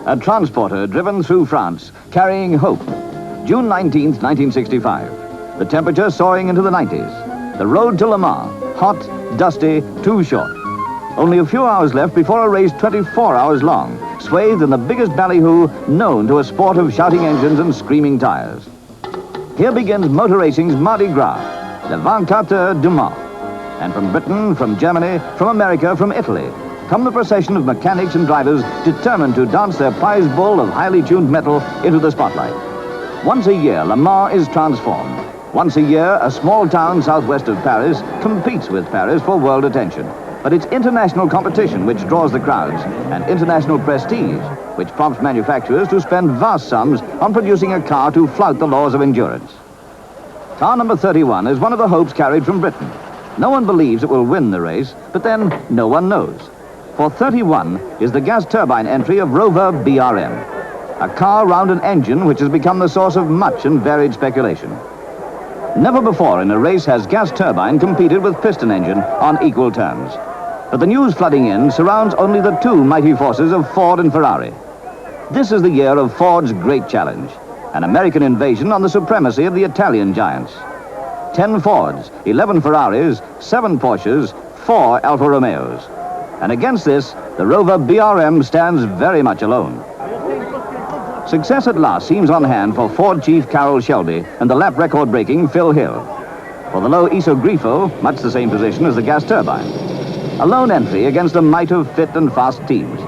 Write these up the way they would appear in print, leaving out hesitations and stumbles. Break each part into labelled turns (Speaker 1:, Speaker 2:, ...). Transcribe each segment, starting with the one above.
Speaker 1: A transporter driven through France, carrying hope. June 19th, 1965. The temperature soaring into the 90s. The road to Le Mans, hot, dusty, too short. Only a few hours left before a race 24 hours long, swathed in the biggest ballyhoo known to a sport of shouting engines and screaming tires. Here begins motor racing's Mardi Gras, the 24 du Mans. And from Britain, from Germany, from America, from Italy, come the procession of mechanics and drivers determined to dance their prize bull of highly tuned metal into the spotlight. Once a year, Le Mans is transformed. Once a year, a small town southwest of Paris competes with Paris for world attention. But it's international competition which draws the crowds, and international prestige, which prompts manufacturers to spend vast sums on producing a car to flout the laws of endurance. Car number 31 is one of the hopes carried from Britain. No one believes it will win the race, but then no one knows. For 31 is the gas turbine entry of Rover-BRM, a car round an engine which has become the source of much and varied speculation. Never before in a race has gas turbine competed with piston engine on equal terms. But the news flooding in surrounds only the two mighty forces of Ford and Ferrari. This is the year of Ford's great challenge, an American invasion on the supremacy of the Italian giants. 10 Fords, 11 Ferraris, 7 Porsches, 4 Alfa Romeos. And against this, the Rover-BRM stands very much alone. Success at last seems on hand for Ford chief Carroll Shelby and the lap record-breaking Phil Hill. For the low Isogrifo, much the same position as the gas turbine. A lone entry against a might of fit and fast teams.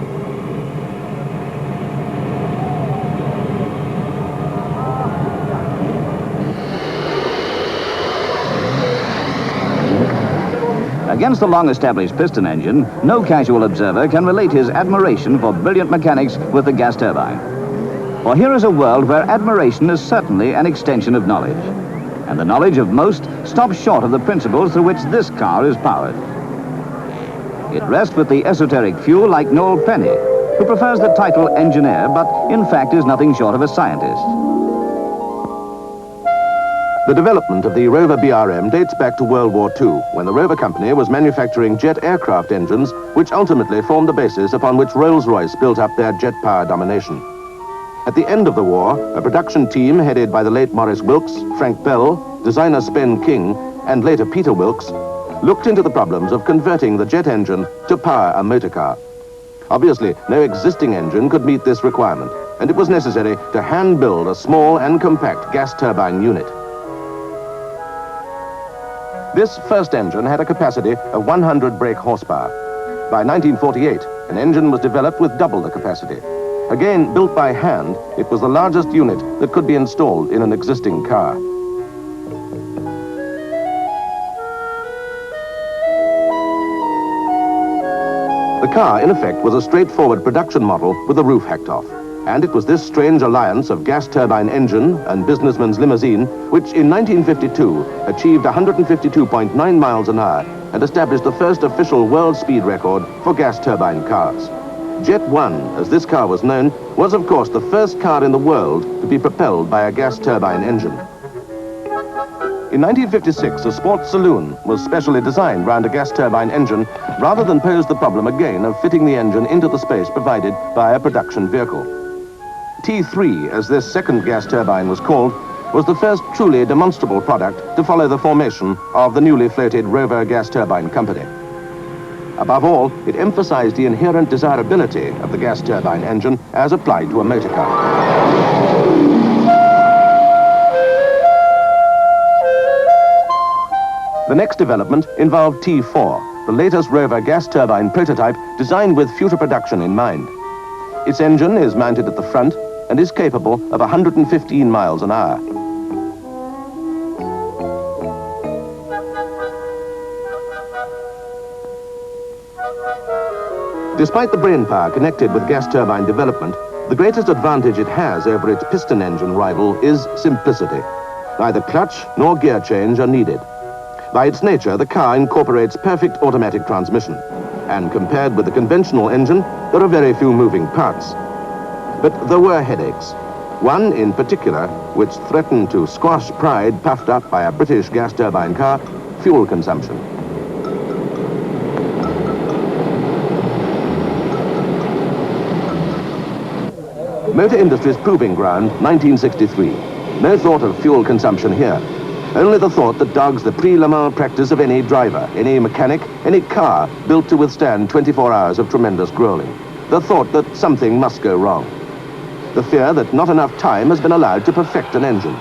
Speaker 1: Against the long-established piston engine, no casual observer can relate his admiration for brilliant mechanics with the gas turbine. For here is a world where admiration is certainly an extension of knowledge. And the knowledge of most stops short of the principles through which this car is powered. It rests with the esoteric few like Noel Penny, who prefers the title engineer, but in fact is nothing short of a scientist.
Speaker 2: The development of the Rover-BRM dates back to World War II, when the Rover Company was manufacturing jet aircraft engines, which ultimately formed the basis upon which Rolls-Royce built up their jet power domination. At the end of the war, a production team headed by the late Maurice Wilks, Frank Bell, designer Spen King, and later Peter Wilks, looked into the problems of converting the jet engine to power a motor car. Obviously, no existing engine could meet this requirement, and it was necessary to hand-build a small and compact gas turbine unit. This first engine had a capacity of 100 brake horsepower. By 1948, an engine was developed with double the capacity. Again, built by hand, it was the largest unit that could be installed in an existing car. The car, in effect, was a straightforward production model with the roof hacked off. And it was this strange alliance of gas turbine engine and businessman's limousine which in 1952 achieved 152.9 miles an hour and established the first official world speed record for gas turbine cars. Jet 1, as this car was known, was of course the first car in the world to be propelled by a gas turbine engine. In 1956, a sports saloon was specially designed round a gas turbine engine rather than pose the problem again of fitting the engine into the space provided by a production vehicle. T3, as this second gas turbine was called, was the first truly demonstrable product to follow the formation of the newly floated Rover Gas Turbine Company. Above all, it emphasized the inherent desirability of the gas turbine engine as applied to a motor car. The next development involved T4, the latest Rover gas turbine prototype designed with future production in mind. Its engine is mounted at the front and is capable of 115 miles an hour. Despite the brainpower connected with gas turbine development, the greatest advantage it has over its piston engine rival is simplicity. Neither clutch nor gear change are needed. By its nature, the car incorporates perfect automatic transmission, and compared with the conventional engine, there are very few moving parts. But there were headaches. One in particular, which threatened to squash pride puffed up by a British gas turbine car, fuel consumption. Motor Industry's Proving Ground, 1963. No thought of fuel consumption here. Only the thought that dogs the pre-Le Mans practice of any driver, any mechanic, any car built to withstand 24 hours of tremendous grueling. The thought that something must go wrong. The fear that not enough time has been allowed to perfect an engine.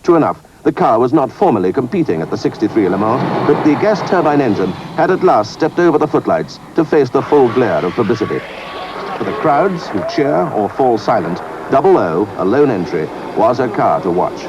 Speaker 2: True enough, the car was not formally competing at the 63 Le Mans, but the gas turbine engine had at last stepped over the footlights to face the full glare of publicity. For the crowds who cheer or fall silent, Double O, a lone entry, was a car to watch.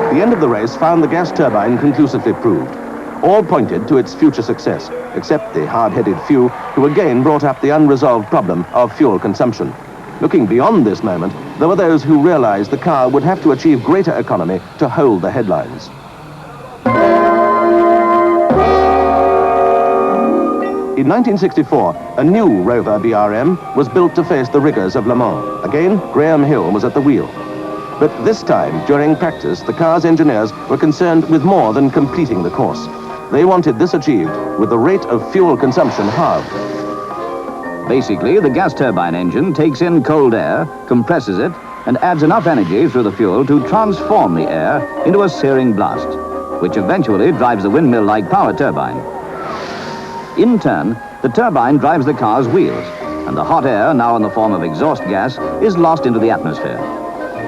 Speaker 2: The end of the race found the gas turbine conclusively proved. All pointed to its future success, except the hard-headed few who again brought up the unresolved problem of fuel consumption. Looking beyond this moment, there were those who realized the car would have to achieve greater economy to hold the headlines. In 1964, a new Rover-BRM was built to face the rigors of Le Mans. Again, Graham Hill was at the wheel. But this time, during practice, the car's engineers were concerned with more than completing the course. They wanted this achieved with the rate of fuel consumption halved.
Speaker 1: Basically, the gas turbine engine takes in cold air, compresses it, and adds enough energy through the fuel to transform the air into a searing blast, which eventually drives the windmill-like power turbine. In turn, the turbine drives the car's wheels, and the hot air, now in the form of exhaust gas, is lost into the atmosphere.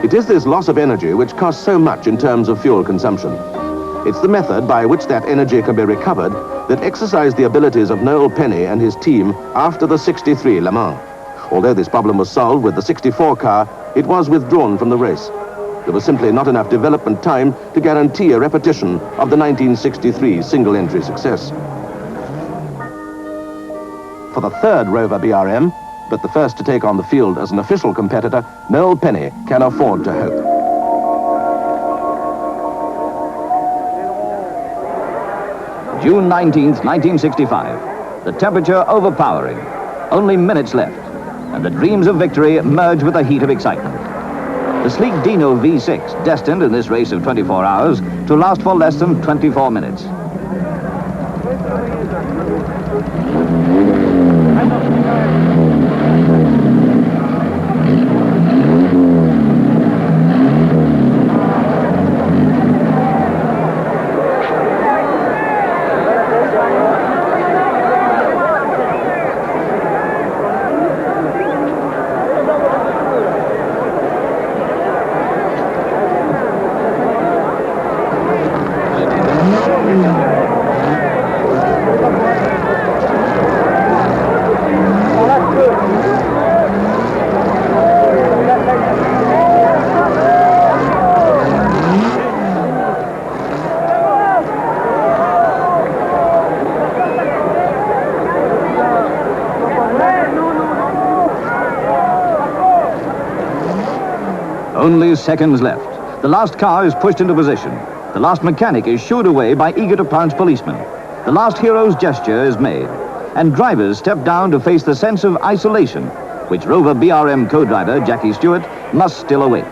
Speaker 2: It is this loss of energy which costs so much in terms of fuel consumption. It's the method by which that energy can be recovered that exercised the abilities of Noel Penny and his team after the 63 Le Mans. Although this problem was solved with the 64 car, it was withdrawn from the race. There was simply not enough development time to guarantee a repetition of the 1963 single-entry success. For the third Rover-BRM, but the first to take on the field as an official competitor, Noel Penny can afford to hope.
Speaker 1: June 19th, 1965. The temperature overpowering. Only minutes left, and the dreams of victory merge with the heat of excitement. The sleek Dino V6, destined in this race of 24 hours to last for less than 24 minutes. Only seconds left. The last car is pushed into position. The last mechanic is shooed away by eager-to-pounce policemen. The last hero's gesture is made, and drivers step down to face the sense of isolation, which Rover-BRM co-driver Jackie Stewart must still await.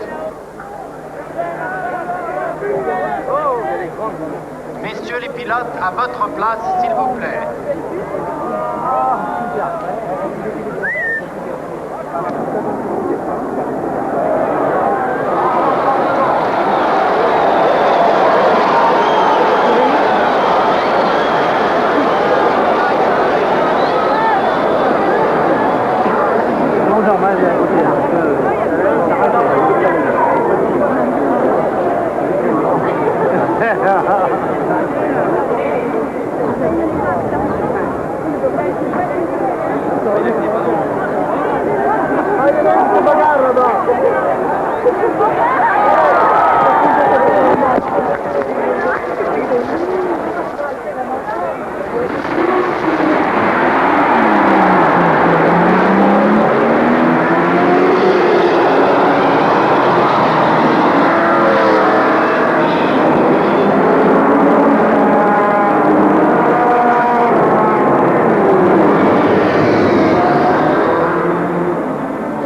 Speaker 3: Messieurs les pilotes, à votre place, s'il vous plaît.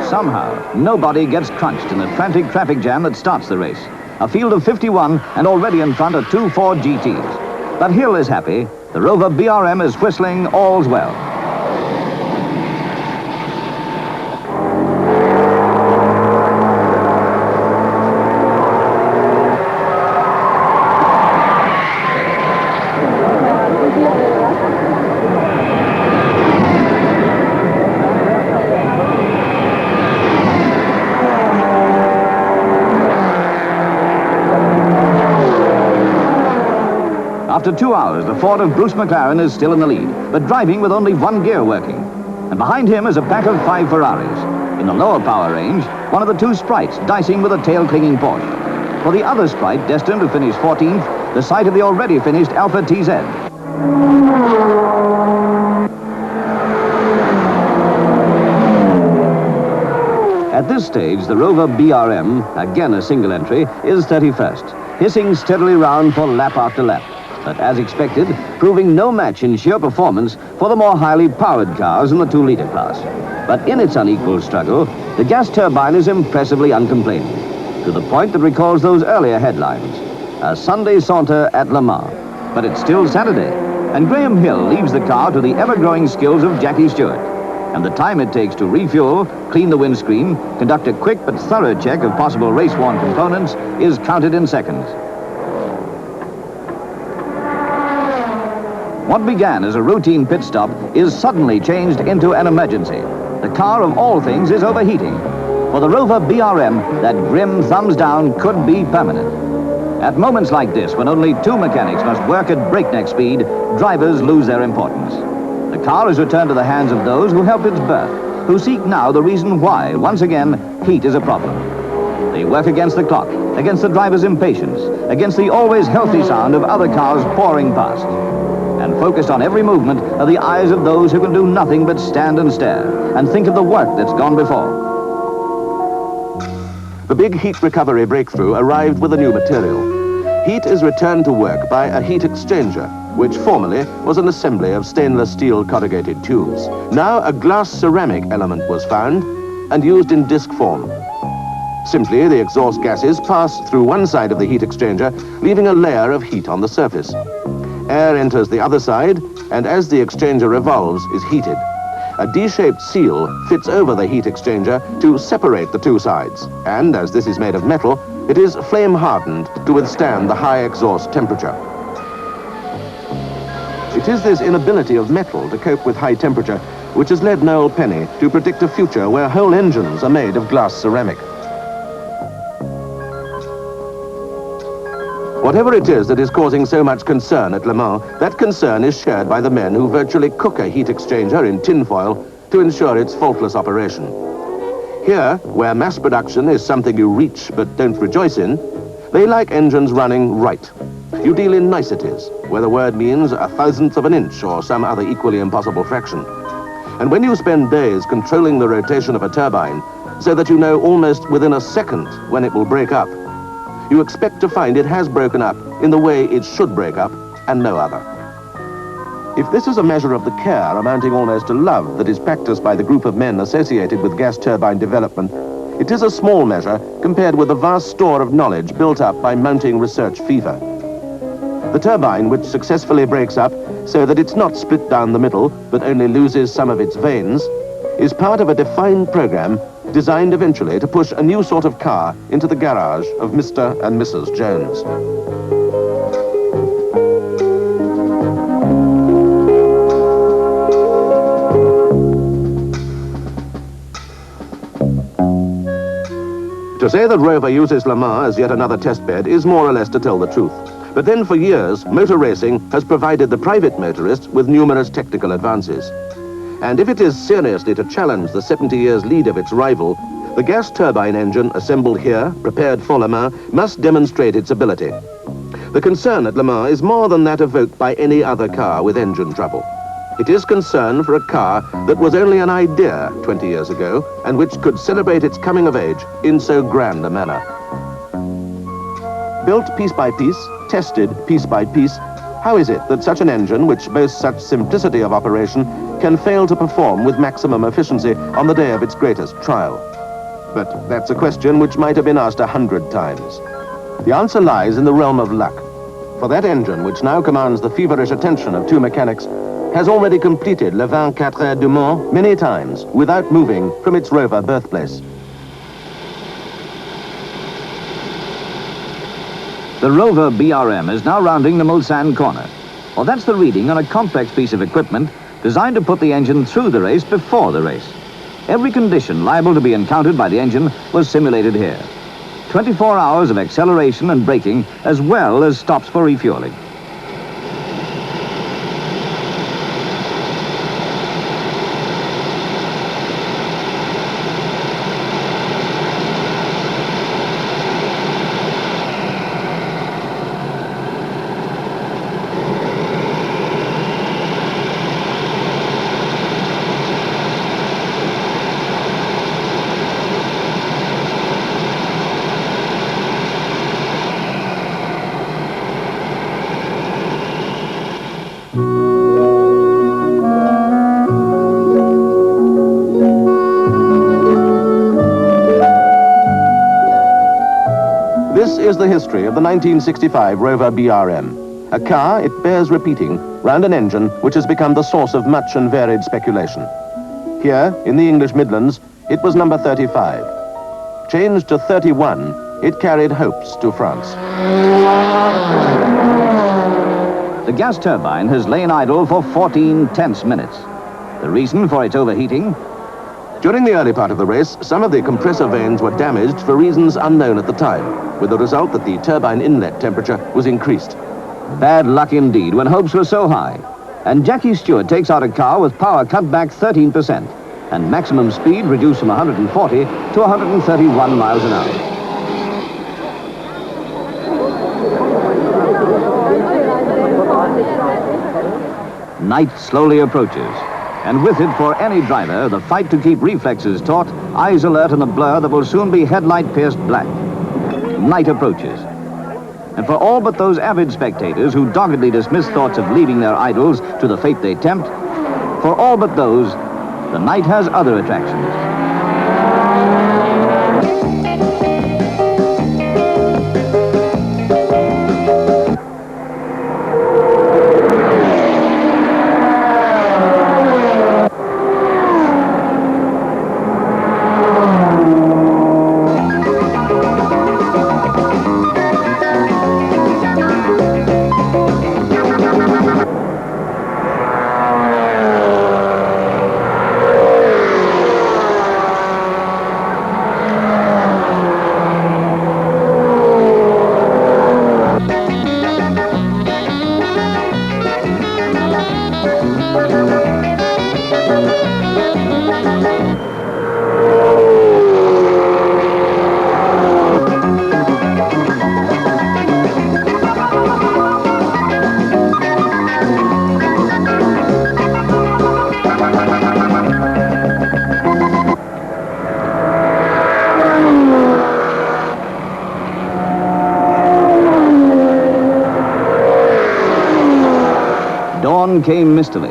Speaker 1: Somehow, nobody gets crunched in the frantic traffic jam that starts the race. A field of 51 and already in front are 2 Ford GTs. But Hill is happy. The Rover-BRM is whistling all's well. After 2 hours, the Ford of Bruce McLaren is still in the lead, but driving with only one gear working. And behind him is a pack of 5 Ferraris. In the lower power range, one of the 2 Sprites dicing with a tail-clinging Porsche. For the other Sprite, destined to finish 14th, the sight of the already finished Alfa TZ. At this stage, the Rover-BRM, again a single entry, is 31st, hissing steadily round for lap after lap. But as expected, proving no match in sheer performance for the more highly powered cars in the 2-litre class. But in its unequal struggle, the gas turbine is impressively uncomplaining, to the point that recalls those earlier headlines. A Sunday saunter at Le Mans. But it's still Saturday, and Graham Hill leaves the car to the ever-growing skills of Jackie Stewart. And the time it takes to refuel, clean the windscreen, conduct a quick but thorough check of possible race-worn components is counted in seconds. What began as a routine pit stop is suddenly changed into an emergency. The car, of all things, is overheating. For the Rover-BRM, that grim thumbs down could be permanent. At moments like this, when only 2 mechanics must work at breakneck speed, drivers lose their importance. The car is returned to the hands of those who helped its birth, who seek now the reason why, once again, heat is a problem. They work against the clock, against the driver's impatience, against the always healthy sound of other cars pouring past. And focused on every movement are the eyes of those who can do nothing but stand and stare and think of the work that's gone before.
Speaker 2: The big heat recovery breakthrough arrived with a new material. Heat is returned to work by a heat exchanger, which formerly was an assembly of stainless steel corrugated tubes. Now a glass ceramic element was found and used in disc form. Simply, the exhaust gases pass through one side of the heat exchanger, leaving a layer of heat on the surface. Air enters the other side, and as the exchanger revolves, is heated. A D-shaped seal fits over the heat exchanger to separate the 2 sides, and as this is made of metal, it is flame hardened to withstand the high exhaust temperature. It is this inability of metal to cope with high temperature which has led Noel Penny to predict a future where whole engines are made of glass ceramic. Whatever it is that is causing so much concern at Le Mans, that concern is shared by the men who virtually cook a heat exchanger in tinfoil to ensure its faultless operation. Here, where mass production is something you reach but don't rejoice in, they like engines running right. You deal in niceties, where the word means 1/1000th of an inch or some other equally impossible fraction. And when you spend days controlling the rotation of a turbine so that you know almost within a second when it will break up, you expect to find it has broken up in the way it should break up and no other. If this is a measure of the care amounting almost to love that is practiced by the group of men associated with gas turbine development, it is a small measure compared with the vast store of knowledge built up by mounting research fever. The turbine, which successfully breaks up so that it's not split down the middle but only loses some of its vanes, is part of a defined program designed eventually to push a new sort of car into the garage of Mr. and Mrs. Jones. To say that Rover uses Le Mans as yet another test bed is more or less to tell the truth. But then for years, motor racing has provided the private motorist with numerous technical advances. And if it is seriously to challenge the 70 years lead of its rival, The gas turbine engine assembled here, prepared for Le Mans, must demonstrate its ability. The concern at Le Mans is more than that evoked by any other car with engine trouble. It is concern for a car that was only an idea 20 years ago and which could celebrate its coming of age in so grand a manner. Built piece by piece, tested piece by piece, how is it that such an engine, which boasts such simplicity of operation, can fail to perform with maximum efficiency on the day of its greatest trial? But that's a question which might have been asked 100 times. The answer lies in the realm of luck. For that engine, which now commands the feverish attention of two mechanics, has already completed Le 24 Heures du Mans many times without moving from its Rover birthplace.
Speaker 1: The Rover-BRM is now rounding the Mulsanne corner. Well, that's the reading on a complex piece of equipment designed to put the engine through the race before the race. Every condition liable to be encountered by the engine was simulated here. 24 hours of acceleration and braking, as well as stops for refueling.
Speaker 2: This is the history of the 1965 Rover-BRM, a car, it bears repeating, round an engine which has become the source of much and varied speculation. Here, in the English Midlands, it was number 35. Changed to 31, it carried hopes to France.
Speaker 1: The gas turbine has lain idle for 14 tense minutes. The reason for its overheating?
Speaker 2: During the early part of the race, some of the compressor vanes were damaged for reasons unknown at the time, with the result that the turbine inlet temperature was increased.
Speaker 1: Bad luck indeed when hopes were so high. And Jackie Stewart takes out a car with power cut back 13% and maximum speed reduced from 140 to 131 miles an hour. Night slowly approaches. And with it, for any driver, the fight to keep reflexes taut, eyes alert in a blur that will soon be headlight-pierced black. Night approaches. And for all but those avid spectators who doggedly dismiss thoughts of leaving their idols to the fate they tempt, for all but those, the night has other attractions. Dawn came mistily.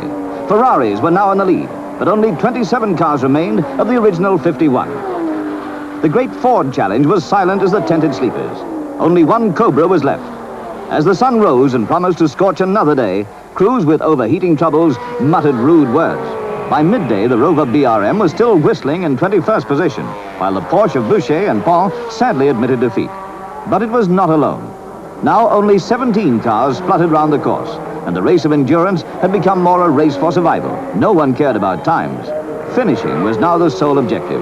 Speaker 1: Ferraris were now in the lead, but only 27 cars remained of the original 51. The great Ford challenge was silent as the tented sleepers. Only one Cobra was left. As the sun rose and promised to scorch another day, crews with overheating troubles muttered rude words. By midday, the Rover-BRM was still whistling in 21st position, while the Porsche of Boucher and Pont sadly admitted defeat. But it was not alone. Now only 17 cars spluttered round the course, and the race of endurance had become more a race for survival. No one cared about times. Finishing was now the sole objective.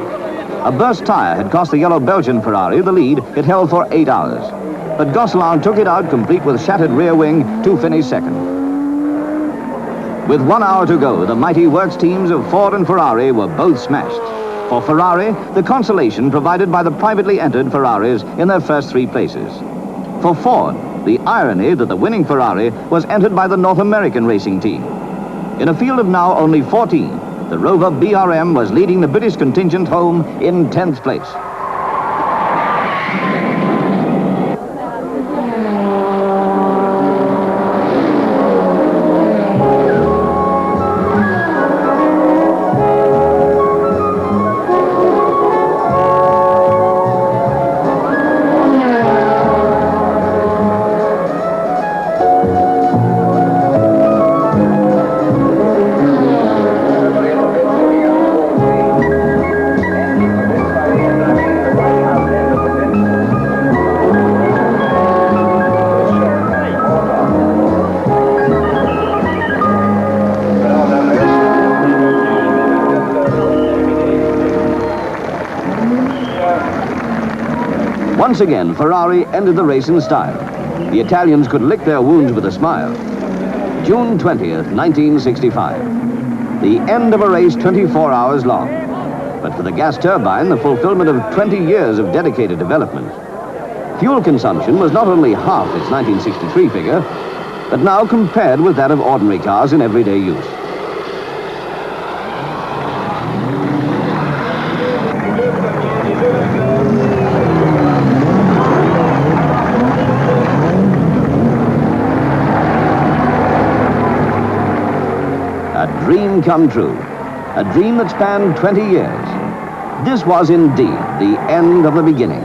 Speaker 1: A burst tire had cost the yellow Belgian Ferrari the lead it held for 8 hours. But Gosselin took it out complete with shattered rear wing to finish second. With 1 hour to go, the mighty works teams of Ford and Ferrari were both smashed. For Ferrari, the consolation provided by the privately entered Ferraris in their first 3 places. For Ford, the irony that the winning Ferrari was entered by the North American racing team. In a field of now only 14, the Rover-BRM was leading the British contingent home in 10th place. Once again, Ferrari ended the race in style. The Italians could lick their wounds with a smile. June 20th, 1965. The end of a race 24 hours long. But for the gas turbine, the fulfillment of 20 years of dedicated development. Fuel consumption was not only half its 1963 figure, but now compared with that of ordinary cars in everyday use. A dream come true. A dream that spanned 20 years. This was indeed the end of the beginning.